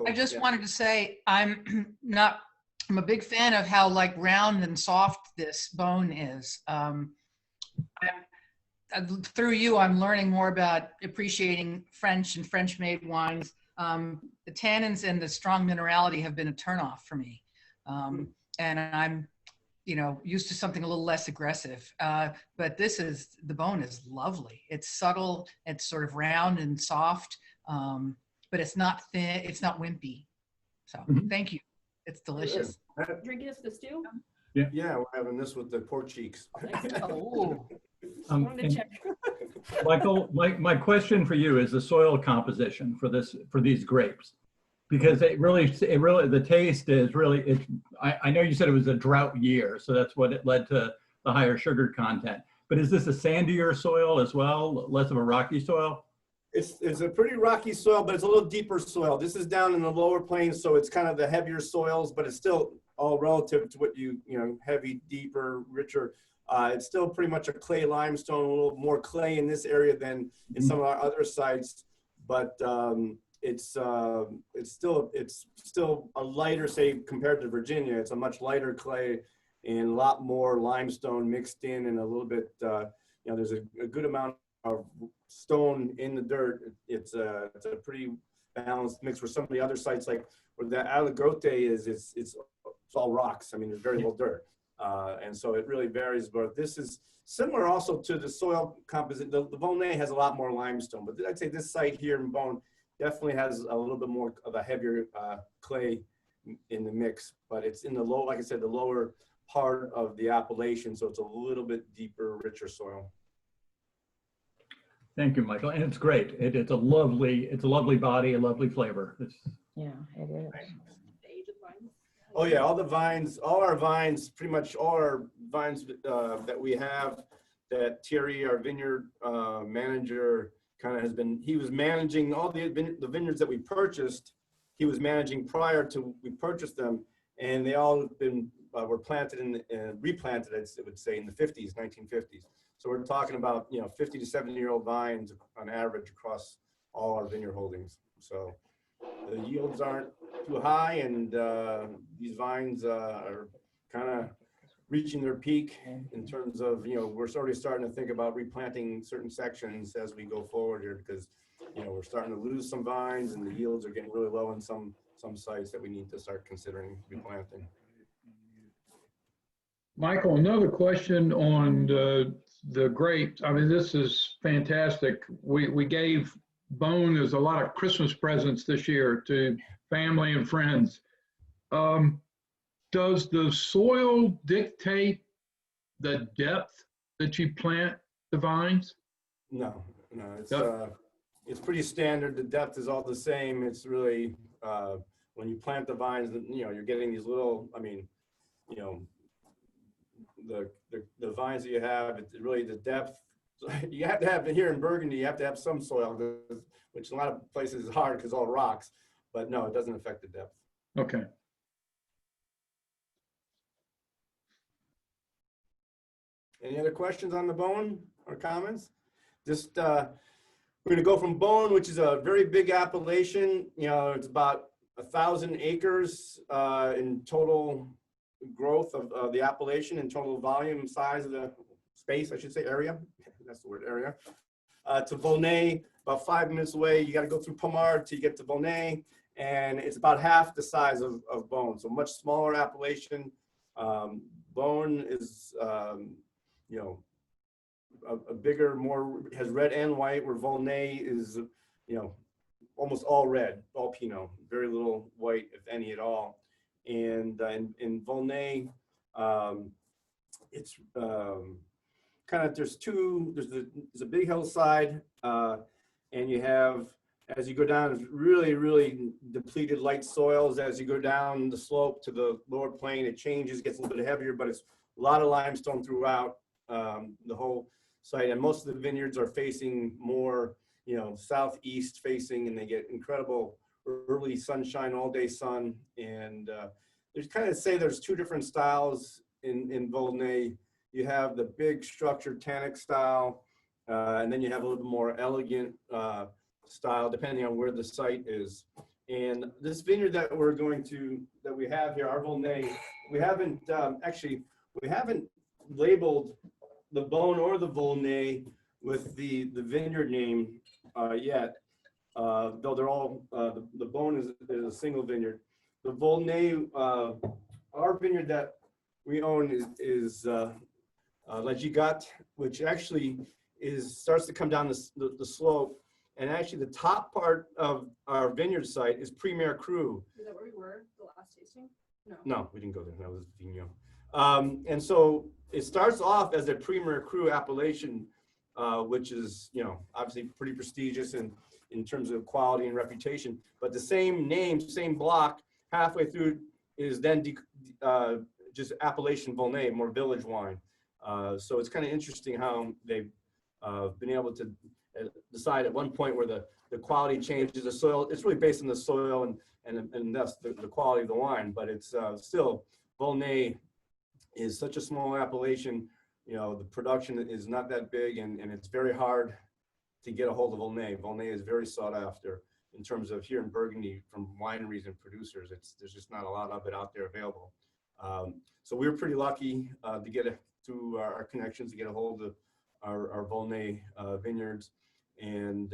I just wanted to say I'm a big fan of how like round and soft this Beaune is. Through you, I'm learning more about appreciating French and French-made wines. The tannins and the strong minerality have been a turnoff for me. And I'm, used to something a little less aggressive. But the Beaune is lovely. It's subtle, it's sort of round and soft, but it's not thin, it's not wimpy. So thank you. It's delicious. Drinking this with stew? Yeah, we're having this with the pork cheeks. Oh. Michael, my question for you is the soil composition for these grapes, because the taste is really, I know you said it was a drought year, so that's what it led to the higher sugar content. But is this a sandier soil as well, less of a rocky soil? It's a pretty rocky soil, but it's a little deeper soil. This is down in the lower plains, so it's kind of the heavier soils, but it's still all relative to what heavy, deeper, richer. It's still pretty much a clay limestone, a little more clay in this area than in some of our other sites, but it's still a lighter, say, compared to Virginia. It's a much lighter clay and a lot more limestone mixed in, and a little bit, there's a good amount of stone in the dirt. It's a pretty balanced mix. For some of the other sites, like where the Aligoté is, it's all rocks. I mean, there's very little dirt. And so it really varies, but this is similar also to the soil composite. The Volnay has a lot more limestone, but I'd say this site here in Beaune definitely has a little bit more of a heavier clay in the mix, but it's in the like I said, the lower part of the appellation, so it's a little bit deeper, richer soil. Thank you, Michael, and it's great. It's a lovely body, a lovely flavor. Yeah, it is. Oh yeah, all our vines, pretty much all our vines that we have, that Thierry, our vineyard manager, kind of he was managing all the vineyards that we purchased. He was managing prior to we purchased them, and they all were planted and replanted, I would say, in the 50s, 1950s. So we're talking about 50 to 70-year-old vines on average across all our vineyard holdings. So the yields aren't too high, and these vines are kind of reaching their peak in terms of, we're already starting to think about replanting certain sections as we go forward here, because we're starting to lose some vines and the yields are getting really low in some sites that we need to start considering replanting. Michael, another question on the grapes. I mean, this is fantastic. We gave Beaune as a lot of Christmas presents this year to family and friends. Does the soil dictate the depth that you plant the vines? No, it's pretty standard. The depth is all the same. It's really when you plant the vines, you're getting these little. I mean, the vines that you have, it's really the depth. You have to have it here in Burgundy. You have to have some soil, which a lot of places is hard because all rocks. But no, it doesn't affect the depth. Okay. Any other questions on the Beaune or comments? Just we're going to go from Beaune, which is a very big appellation. It's about 1,000 acres in total growth of the appellation, and total volume size of the space, I should say, area. That's the word, area. To Volnay, about 5 minutes away. You got to go through Pommard till you get to Volnay, and it's about half the size of Beaune, so much smaller appellation. Beaune is, a bigger, more, has red and white, where Volnay is, almost all red, all Pinot, very little white, if any at all. And in Volnay, it's kind of, there's a big hillside, and you have, as you go down, really, really depleted light soils. As you go down the slope to the lower plain, it changes, gets a little bit heavier, but it's a lot of limestone throughout the whole site. And most of the vineyards are facing more, southeast facing, and they get incredible early sunshine, all day sun. And there's kind of say there's two different styles in Volnay. You have the big structured tannic style, and then you have a little bit more elegant style, depending on where the site is. And this vineyard that we have here, our Volnay, we haven't labeled the Beaune or the Volnay with the vineyard name yet, though they're all, the Beaune is a single vineyard. The Volnay, our vineyard that we own is Aligoté, which actually starts to come down the slope. And actually the top part of our vineyard site is Premier Cru. Is that where we were the last tasting? No. No, we didn't go there. That was Vigneault. And so it starts off as a Premier Cru appellation, which is, you know, obviously pretty prestigious in terms of quality and reputation. But the same name, same block, halfway through is then just appellation Volnay, more village wine. So it's kind of interesting how they've been able to decide at one point where the quality changes, the soil, it's really based on the soil and thus the quality of the wine, but it's still, Volnay is such a small appellation, you know, the production is not that big and it's very hard to get a hold of Volnay. Volnay is very sought after in terms of here in Burgundy from wineries and producers. There's just not a lot of it out there available. So we were pretty lucky to get through our connections to get a hold of our Volnay vineyards. And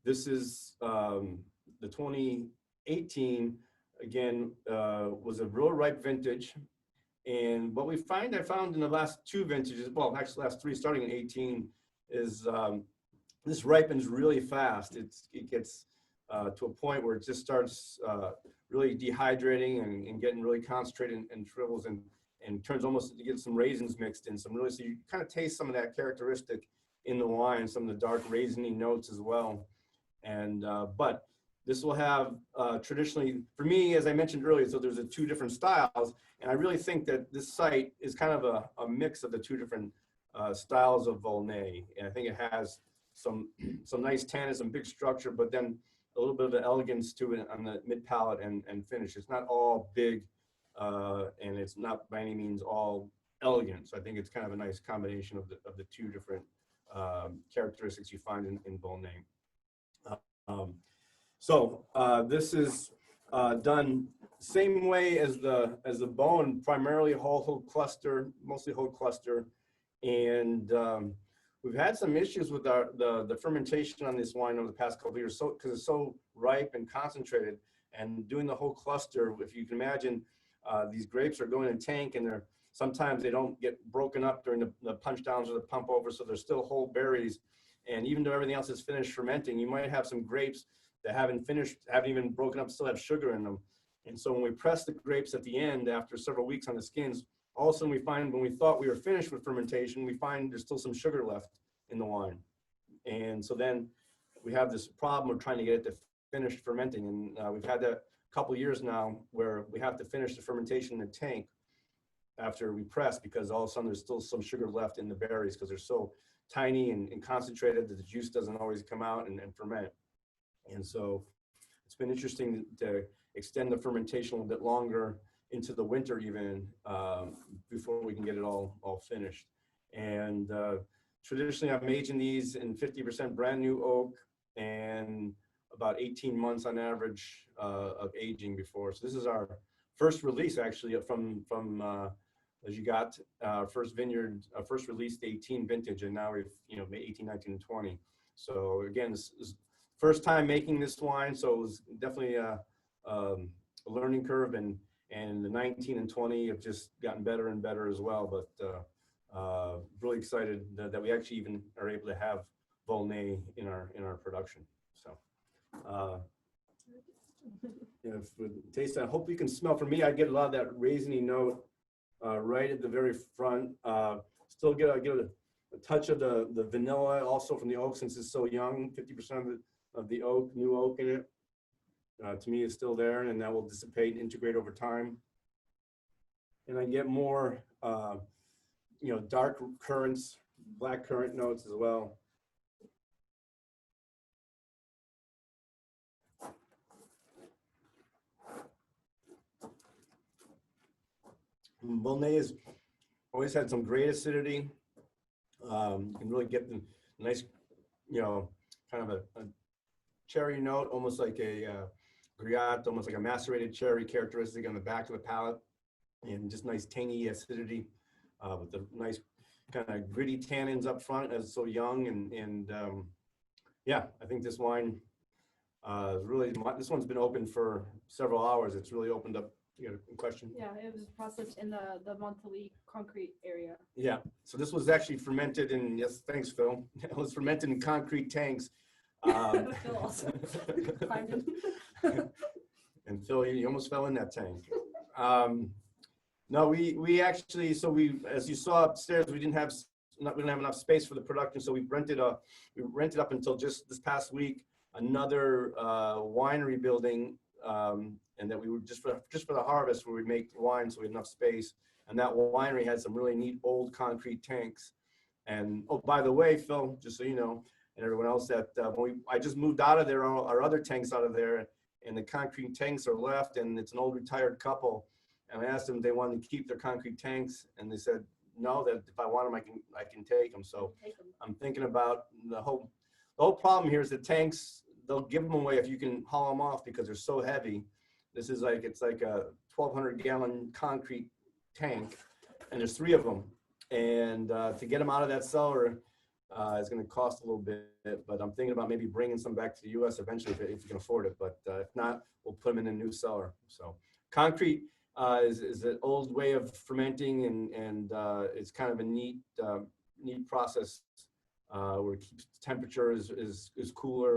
this is the 2018, again, was a real ripe vintage. And what I found in the last two vintages, well, actually last three, starting in 18, is this ripens really fast. It gets to a point where it just starts really dehydrating and getting really concentrated and shrivels and turns almost, you get some raisins mixed in, so you kind of taste some of that characteristic in the wine, some of the dark raisiny notes as well. And but this will have traditionally, for me, as I mentioned earlier, so there's two different styles, and I really think that this site is kind of a mix of the two different styles of Volnay. And I think it has some nice tannin, some big structure, but then a little bit of an elegance to it on the mid palate and finish. It's not all big, and it's not by any means all elegant. So I think it's kind of a nice combination of the two different characteristics you find in Volnay. This is done same way as the Beaune, primarily whole cluster, mostly whole cluster, and we've had some issues with the fermentation on this wine over the past couple of years, because it's so ripe and concentrated. And doing the whole cluster, if you can imagine, these grapes are going in tank, and sometimes they don't get broken up during the punch downs or the pump over, so they're still whole berries. And even though everything else is finished fermenting, you might have some grapes that haven't even broken up, still have sugar in them. And so when we press the grapes at the end, after several weeks on the skins, all of a sudden we find when we thought we were finished with fermentation, we find there's still some sugar left in the wine. And so then we have this problem of trying to get it to finish fermenting. And we've had that a couple of years now where we have to finish the fermentation in the tank after we press, because all of a sudden there's still some sugar left in the berries because they're so tiny and concentrated that the juice doesn't always come out and ferment. And so it's been interesting to extend the fermentation a little bit longer into the winter even, before we can get it all finished. And traditionally I'm aging these in 50% brand new oak and about 18 months on average of aging before. So this is our first release actually from Aligoté, first vineyard, first released 18 vintage, and now we've made 18, 19, and 20. So again, this is first time making this wine, so it was definitely a learning curve, and the 19 and 20 have just gotten better and better as well. But really excited that we actually even are able to have Volnay in our production. So for taste, I hope you can smell. For me, I get a lot of that raisiny note right at the very front. Still get a touch of the vanilla also from the oak, since it's so young. 50% of the oak, new oak in it, to me is still there, and that will dissipate and integrate over time. And I get more, dark currants, black currant notes as well. Volnay has always had some great acidity. You can really get the nice, kind of a cherry note, almost like a Griot, almost like a macerated cherry characteristic on the back of the palate, and just nice tangy acidity with the nice kind of gritty tannins up front as it's so young. And yeah, I think this wine really, this one's been open for several hours. It's really opened up. You got a question? Yeah, it was processed in the Montlhéry concrete area. Yeah, so this was actually fermented in, yes, thanks, Phil. It was fermented in concrete tanks. Phil also climbed in. And Phil, you almost fell in that tank. No, we actually, so we, as you saw upstairs, we didn't have enough space for the production, so we rented up until just this past week another winery building, and that we were just for the harvest where we make wine, so we had enough space. And that winery had some really neat old concrete tanks. And oh, by the way, Phil, just so you know, and everyone else, that I just moved out of there, our other tanks out of there, and the concrete tanks are left, and it's an old retired couple. And I asked them if they wanted to keep their concrete tanks, and they said no, that if I want them, I can take them. So I'm thinking about the whole problem here is the tanks. They'll give them away if you can haul them off because they're so heavy. This is like, it's like a 1,200 gallon concrete tank, and there's 3 of them. And to get them out of that cellar is going to cost a little bit, but I'm thinking about maybe bringing some back to the U.S. eventually if you can afford it. But if not, we'll put them in a new cellar. So concrete is an old way of fermenting, and it's kind of a neat process where it keeps temperature is cooler.